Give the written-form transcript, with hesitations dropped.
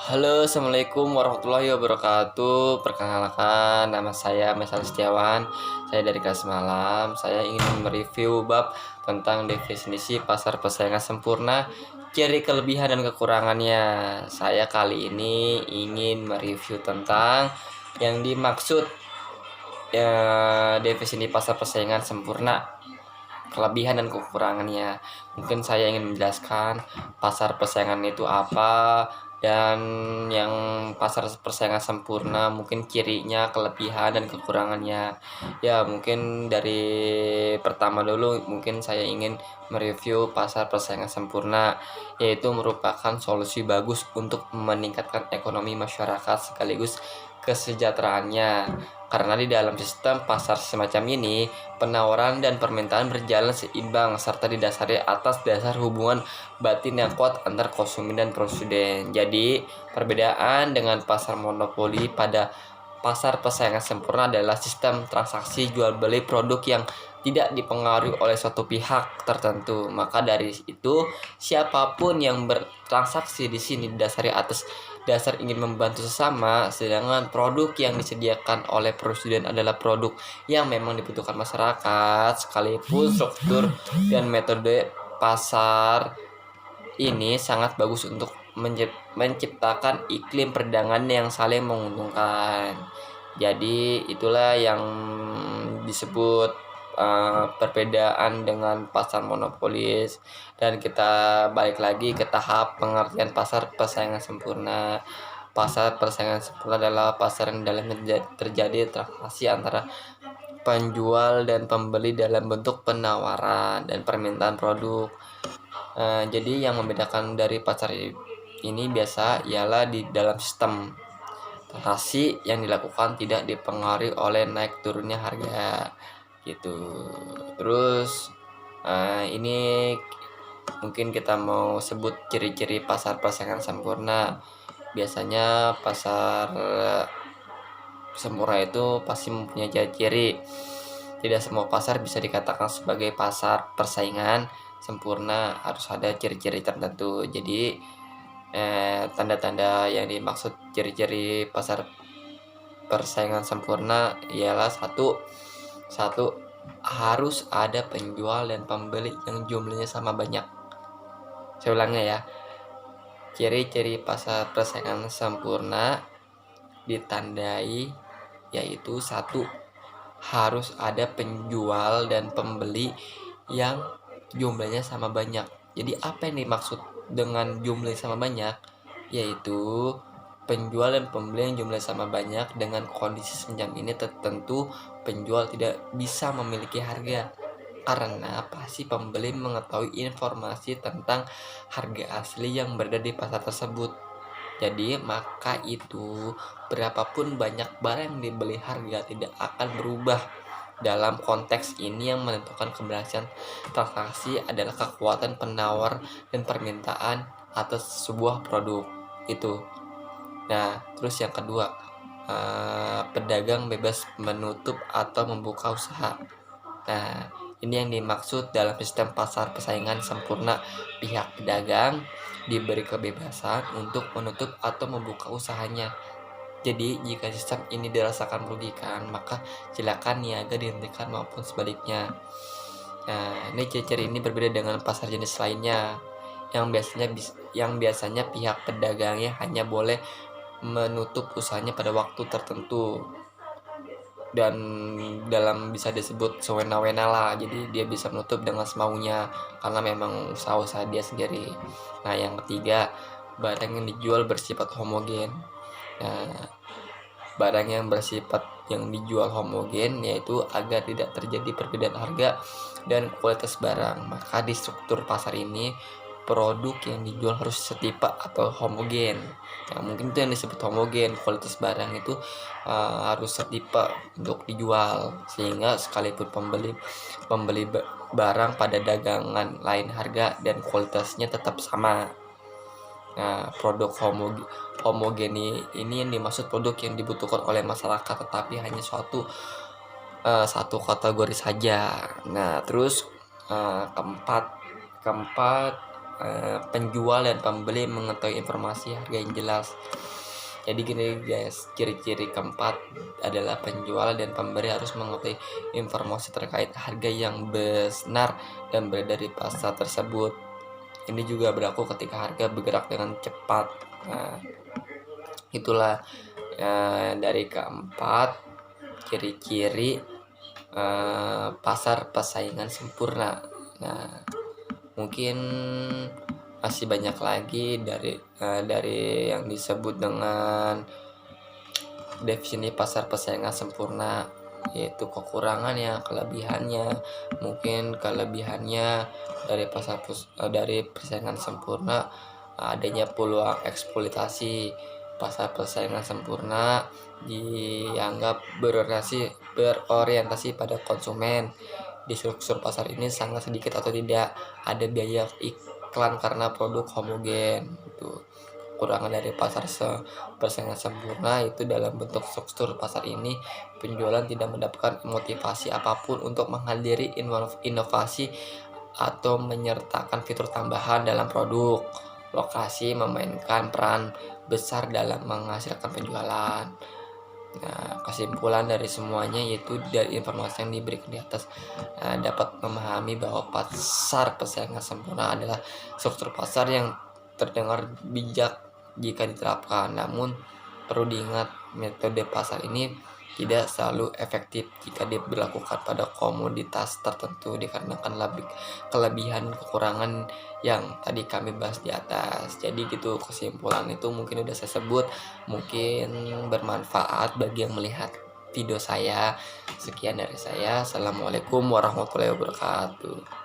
Halo, Assalamualaikum warahmatullahi wabarakatuh. Perkenalkan, nama saya Mesal Setiawan. Saya dari kelas malam. Saya ingin mereview bab tentang definisi pasar persaingan sempurna, ciri kelebihan dan kekurangannya. Saya kali ini ingin mereview tentang yang dimaksud definisi pasar persaingan sempurna, kelebihan dan kekurangannya. Mungkin saya ingin menjelaskan pasar persaingan itu apa, dan yang pasar persaingan sempurna mungkin cirinya, kelebihan dan kekurangannya. Ya, mungkin dari pertama dulu mungkin saya ingin mereview pasar persaingan sempurna, yaitu merupakan solusi bagus untuk meningkatkan ekonomi masyarakat sekaligus kesejahteraannya. Karena di dalam sistem pasar semacam ini, penawaran dan permintaan berjalan seimbang serta didasari atas dasar hubungan batin yang kuat antar konsumen dan produsen. Jadi, perbedaan dengan pasar monopoli pada pasar persaingan sempurna adalah sistem transaksi jual beli produk yang tidak dipengaruhi oleh suatu pihak tertentu. Maka dari itu, siapapun yang bertransaksi di sini didasari atas dasar ingin membantu sesama, sedangkan produk yang disediakan oleh presiden adalah produk yang memang dibutuhkan masyarakat, sekalipun struktur dan metode pasar ini sangat bagus untuk menciptakan iklim perdagangan yang saling menguntungkan. Jadi itulah yang disebut perbedaan dengan pasar monopolis. Dan kita balik lagi ke tahap pengertian pasar persaingan sempurna. Pasar persaingan sempurna adalah pasar yang dalamnya terjadi transaksi antara penjual dan pembeli dalam bentuk penawaran dan permintaan produk. Jadi yang membedakan dari pasar ini biasa ialah di dalam sistem transaksi yang dilakukan tidak dipengaruhi oleh naik turunnya harga gitu. Terus ini mungkin kita mau sebut ciri-ciri pasar persaingan sempurna. Biasanya pasar sempurna itu pasti mempunyai ciri-ciri. Tidak semua pasar bisa dikatakan sebagai pasar persaingan sempurna, harus ada ciri-ciri tertentu. Jadi tanda-tanda yang dimaksud ciri-ciri pasar persaingan sempurna ialah satu harus ada penjual dan pembeli yang jumlahnya sama banyak. Saya ulangnya ya. Ciri-ciri pasar persaingan sempurna ditandai yaitu satu, harus ada penjual dan pembeli yang jumlahnya sama banyak. Jadi apa yang dimaksud dengan jumlah sama banyak? Yaitu penjual dan pembeli yang jumlah sama banyak. Dengan kondisi semacam ini tentu penjual tidak bisa memiliki harga, karena pasti pembeli mengetahui informasi tentang harga asli yang berada di pasar tersebut. Jadi maka itu berapapun banyak barang yang dibeli, harga tidak akan berubah. Dalam konteks ini yang menentukan keberhasilan transaksi adalah kekuatan penawar dan permintaan atas sebuah produk itu. Nah, terus yang kedua, pedagang bebas menutup atau membuka usaha. Nah, ini yang dimaksud dalam sistem pasar persaingan sempurna. Pihak pedagang diberi kebebasan untuk menutup atau membuka usahanya. Jadi, jika sistem ini dirasakan merugikan, maka silakan niaga dihentikan maupun sebaliknya. Nah, ini ciri-ciri ini berbeda dengan pasar jenis lainnya yang biasanya pihak pedagangnya hanya boleh menutup usahanya pada waktu tertentu dan dalam bisa disebut sewena-wena lah. Jadi dia bisa menutup dengan semaunya karena memang usaha-usaha dia sendiri. Nah, yang ketiga, barang yang dijual bersifat homogen. Nah, barang yang dijual homogen yaitu agar tidak terjadi perbedaan harga dan kualitas barang. Maka di struktur pasar ini produk yang dijual harus setipe atau homogen. Nah, mungkin itu yang disebut homogen, kualitas barang itu harus setipe untuk dijual, sehingga sekalipun pembeli barang pada dagangan lain, harga dan kualitasnya tetap sama. Nah, produk homogen ini yang dimaksud produk yang dibutuhkan oleh masyarakat tetapi hanya satu kategori saja. Nah, terus keempat penjual dan pembeli mengetahui informasi harga yang jelas. Jadi gini guys, ciri-ciri keempat adalah penjual dan pembeli harus mengetahui informasi terkait harga yang benar dan beredar di pasar tersebut. Ini juga berlaku ketika harga bergerak dengan cepat. Nah, itulah dari keempat ciri-ciri pasar persaingan sempurna. Nah, mungkin masih banyak lagi dari yang disebut dengan definisi pasar persaingan sempurna, yaitu kekurangannya, kelebihannya. Mungkin kelebihannya dari persaingan sempurna adanya peluang eksploitasi. Pasar persaingan sempurna dianggap berorientasi pada konsumen. Di struktur pasar ini sangat sedikit atau tidak ada biaya iklan karena produk homogen. Kekurangan dari persaingan sempurna itu dalam bentuk struktur pasar ini, penjualan tidak mendapatkan motivasi apapun untuk menghadiri inovasi atau menyertakan fitur tambahan dalam produk. Lokasi memainkan peran besar dalam menghasilkan penjualan. Nah, kesimpulan dari semuanya yaitu dari informasi yang diberikan di atas dapat memahami bahwa pasar persaingan sempurna adalah struktur pasar yang terdengar bijak jika diterapkan. Namun perlu diingat, metode pasar ini tidak selalu efektif jika diberlakukan pada komoditas tertentu dikarenakan kelebihan kekurangan yang tadi kami bahas di atas. Jadi gitu, kesimpulan itu mungkin udah saya sebut, mungkin bermanfaat bagi yang melihat video saya. Sekian dari saya. Assalamualaikum warahmatullahi wabarakatuh.